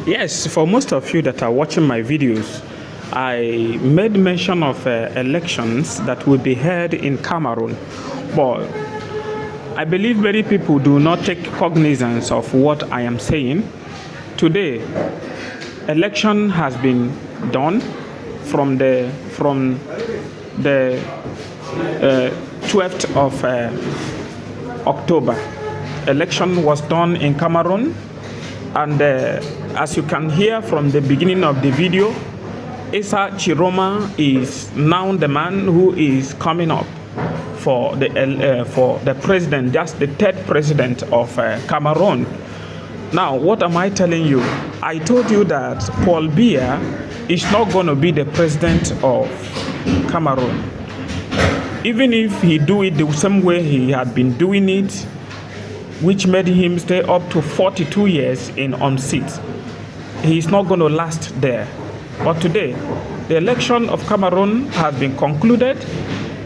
Yes, for most of you that are watching my videos, I made mention of elections that will be held in Cameroon. But I believe many people do not take cognizance of what I am saying. Today, election has been done from the 12th of October. Election was done in Cameroon, and as you can hear from the beginning of the video, Issah Tchiroma is now the man who is coming up for the president, just the third president of Cameroon. Now, what am I telling you? I told you that Paul Biya is not going to be the president of Cameroon. Even if he do it the same way he had been doing it, which made him stay up to 42 years on seat, he's not going to last there. But today, the election of Cameroon has been concluded.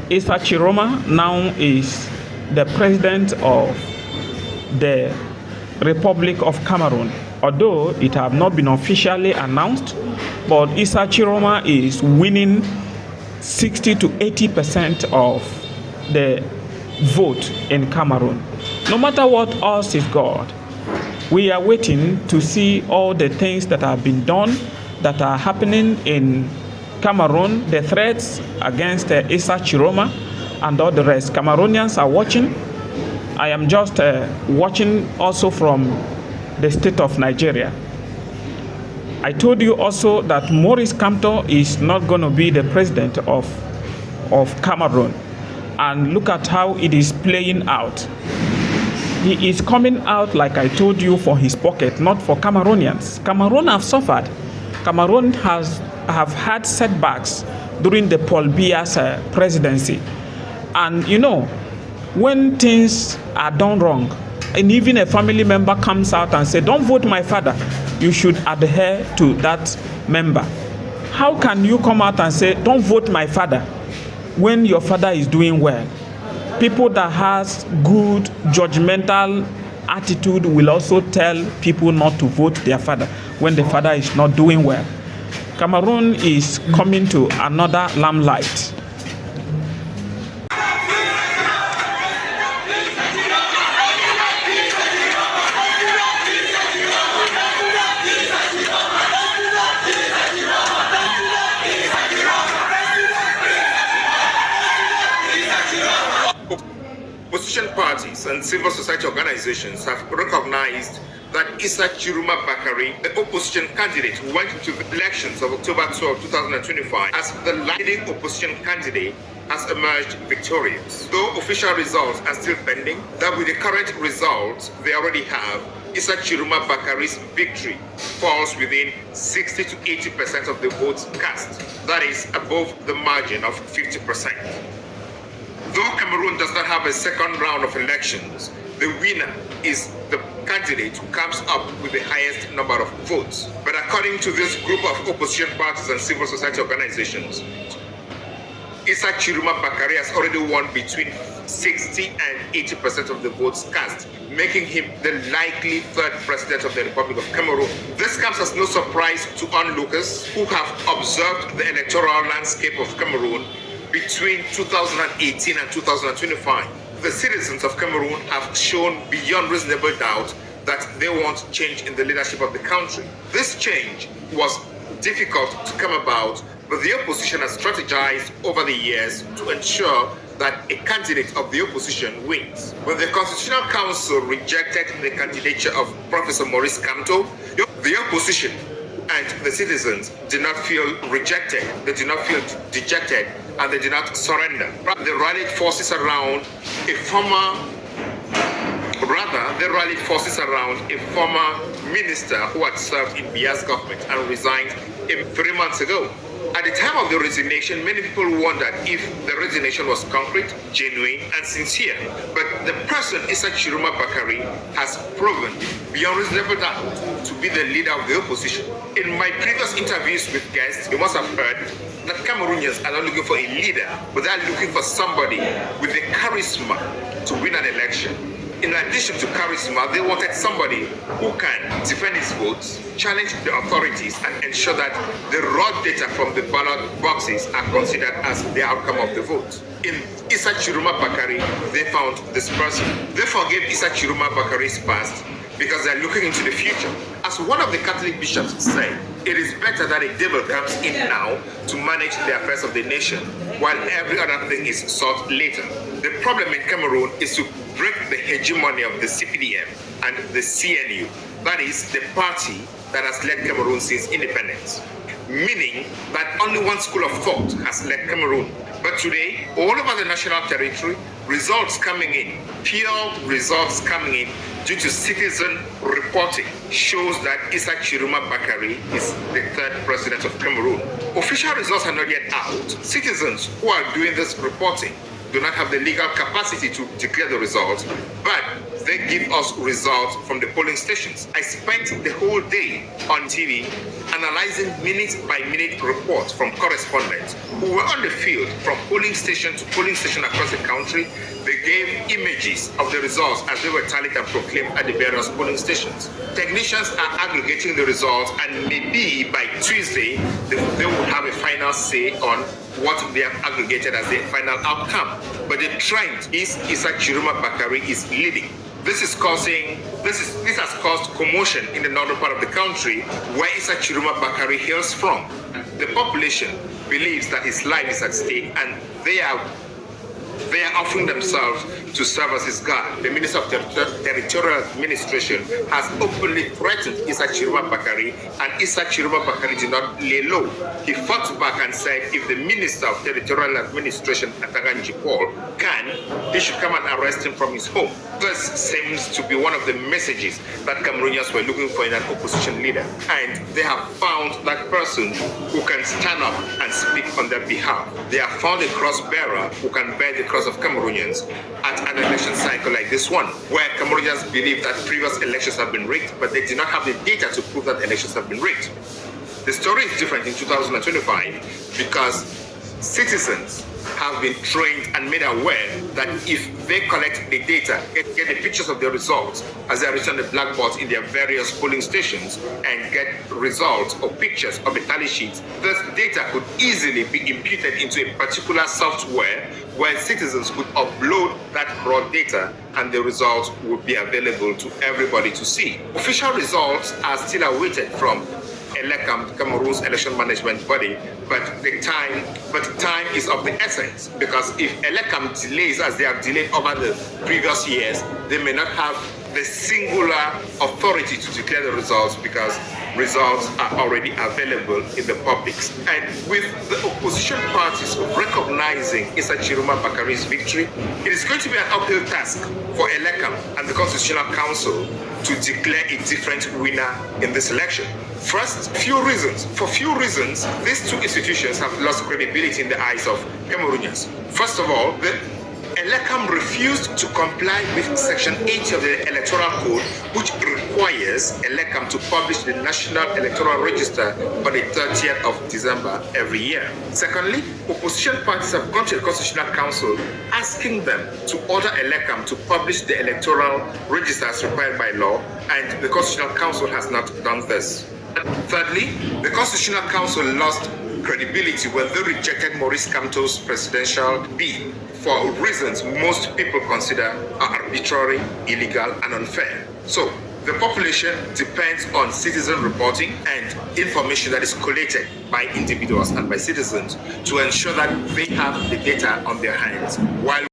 Issah Tchiroma now is the president of the Republic of Cameroon. Although it has not been officially announced, but Issah Tchiroma is winning 60 to 80% of the vote in Cameroon. No matter what else is God, we are waiting to see all the things that have been done, that are happening in Cameroon, the threats against Issah Tchiroma and all the rest. Cameroonians are watching. I am just watching also from the state of Nigeria. I told you also that Maurice Kamto is not going to be the president of Cameroon. And look at how it is playing out. He is coming out, like I told you, for his pocket, not for Cameroonians. Cameroon have suffered. Cameroon have had setbacks during the Paul Biya's presidency. And you know, when things are done wrong, and even a family member comes out and says, don't vote my father, you should adhere to that member. How can you come out and say, don't vote my father, when your father is doing well? People that has good judgmental attitude will also tell people not to vote their father when the father is not doing well. Cameroon is coming to another limelight. Opposition parties and civil society organizations have recognized that Issah Tchiroma Cameroon, the opposition candidate who went into the elections of October 12, 2025, as the leading opposition candidate, has emerged victorious. Though official results are still pending, that with the current results they already have, Issah Tchiroma Cameroon's victory falls within 60 to 80% of the votes cast. That is above the margin of 50%. Though Cameroon does not have a second round of elections, the winner is the candidate who comes up with the highest number of votes. But according to this group of opposition parties and civil society organizations, Issah Tchiroma Cameroon has already won between 60 and 80% of the votes cast, making him the likely third president of the Republic of Cameroon. This comes as no surprise to onlookers who have observed the electoral landscape of Cameroon between 2018 and 2025. The citizens of Cameroon have shown beyond reasonable doubt that they want change in the leadership of the country. This change was difficult to come about, but the opposition has strategized over the years to ensure that a candidate of the opposition wins. When the Constitutional Council rejected the candidature of Professor Maurice Kamto, the opposition and the citizens did not feel rejected, they did not feel dejected, and they did not surrender. They rallied forces around a former minister who had served in Biya's government and resigned 3 months ago. At the time of the resignation, many people wondered if the resignation was concrete, genuine, and sincere. But the person, Issah Tchiroma Cameroon, has proven beyond reasonable doubt to be the leader of the opposition. In my previous interviews with guests, you must have heard that Cameroonians are not looking for a leader, but they are looking for somebody with the charisma to win an election. In addition to charisma, they wanted somebody who can defend his votes, challenge the authorities, and ensure that the raw data from the ballot boxes are considered as the outcome of the vote. In Issah Tchiroma Cameroon, they found this person. They forgave Issah Tchiroma Cameroon's past because they're looking into the future. As one of the Catholic bishops said, it is better that a devil comes in now to manage the affairs of the nation, while every other thing is sought later. The problem in Cameroon is to break the hegemony of the CPDM and the CNU, that is, the party that has led Cameroon since independence. Meaning that only one school of thought has led Cameroon. But today, all over the national territory, results coming in, pure results coming in due to citizen reporting, shows that Issah Tchiroma Cameroon is the third president of Cameroon. Official results are not yet out. Citizens who are doing this reporting do not have the legal capacity to declare the results, but they give us results from the polling stations. I spent the whole day on TV analyzing minute-by-minute reports from correspondents who were on the field from polling station to polling station across the country. They gave images of the results as they were tallied and proclaimed at the various polling stations. Technicians are aggregating the results, and maybe by Tuesday, they will have a final say on what they have aggregated as the final outcome. But the trend is Issah Tchiroma Cameroon is leading. This has caused commotion in the northern part of the country where Issah Tchiroma Cameroon hails from. The population believes that his life is at stake, and they are offering themselves to serve as his guard. The Minister of Territorial Administration has openly threatened Issah Tchiroma Cameroon, and Issah Tchiroma Cameroon did not lay low. He fought back and said if the Minister of Territorial Administration, Ataganji Paul, can, he should come and arrest him from his home. This seems to be one of the messages that Cameroonians were looking for in an opposition leader, and they have found that person who can stand up and speak on their behalf. They have found a cross-bearer who can bear the cross of Cameroonians at an election cycle like this one, where Cameroonians believe that previous elections have been rigged, but they do not have the data to prove that elections have been rigged. The story is different in 2025 because citizens have been trained and made aware that if they collect the data, get the pictures of the results as they are written on the blackboards in their various polling stations, and get results or pictures of the tally sheets, this data could easily be imputed into a particular software where citizens could upload that raw data and the results would be available to everybody to see. Official results are still awaited from ELECAM, Cameroon's election management body, but time is of the essence, because if ELECAM delays as they have delayed over the previous years, they may not have the singular authority to declare the results because results are already available in the public. And with the opposition parties recognizing Issah Tchiroma Cameroon's victory, it is going to be an uphill task for ELECAM and the Constitutional Council to declare a different winner in this election. First, For few reasons, these two institutions have lost credibility in the eyes of Cameroonians. First of all, the ELECAM refused to comply with Section 80 of the Electoral Code, which requires ELECAM to publish the National Electoral Register by the 30th of December every year. Secondly, opposition parties have gone to the Constitutional Council asking them to order ELECAM to publish the Electoral Register as required by law, and the Constitutional Council has not done this. Thirdly, the Constitutional Council lost credibility when they rejected Maurice Kamto's presidential bid for reasons most people consider are arbitrary, illegal, and unfair. So, the population depends on citizen reporting and information that is collated by individuals and by citizens to ensure that they have the data on their hands, while